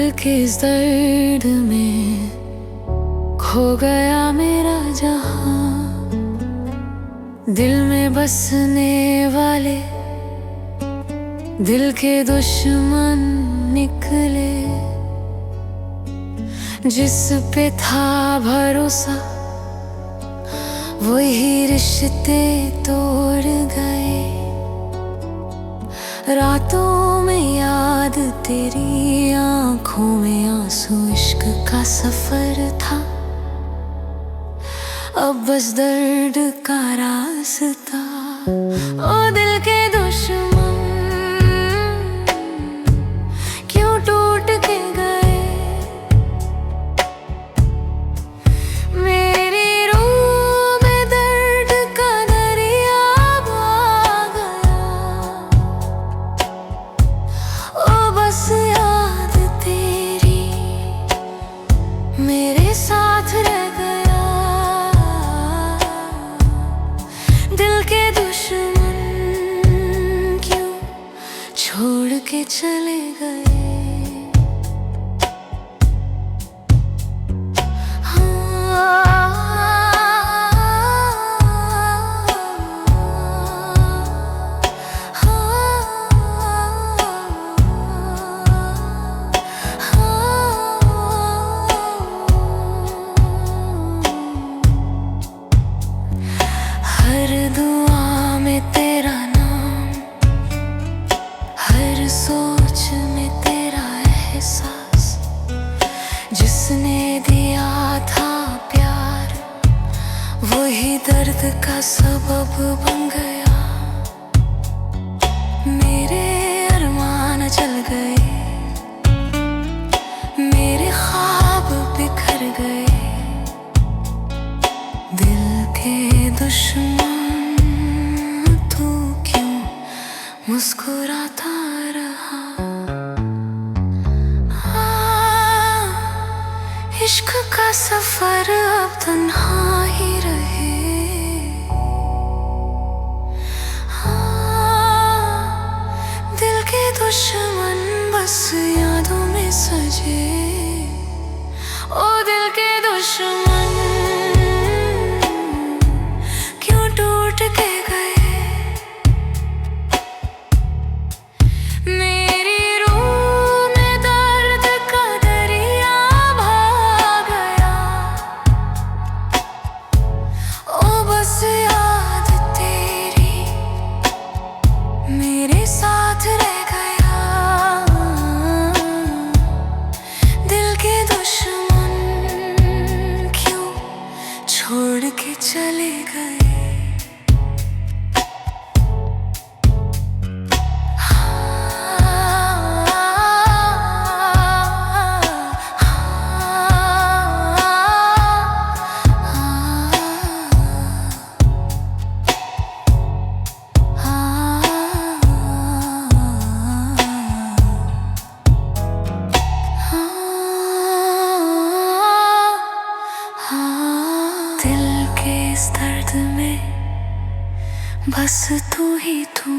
दिल के इस दर्द में खो गया मेरा जहां। दिल में बसने वाले दिल के दुश्मन निकले। जिस पे था भरोसा वही रिश्ते तोड़ गए। रातों में याद तेरी, आंखों में आंसू, इश्क का सफर था अब बस दर्द का रास्ता। ओ दिल के दुश्मन क्यों टूट के गए। मेरी रूह में दर्द का दरिया बहा गया। ओ बस याद तेरी मेरे साथ रह गया। दिल के दुश्मन क्यों छोड़ के चले गए। हर दुआ में तेरा नाम, हर सोच में तेरा एहसास। जिसने दिया था प्यार वही दर्द का सबब बन गया। मेरे अरमान जल गए, मेरे ख्वाब बिखर गए। दिल के दुश्मन तू क्यों मुस्कुराता रहा। इश्क का सफर अब तन्हा ही रहे। दिल के दुश्मन बस यादों में सजे। ओ दिल के दुश्मन क्यों टूट के गए। मेरी रूह में दर्द का दरिया बहा गया। ओ बस याद तेरी मेरे साथ रह गया। दिल के दुश्मन क्यों छोड़ के चले गए। दिल के इस दर्द में बस तू ही तू।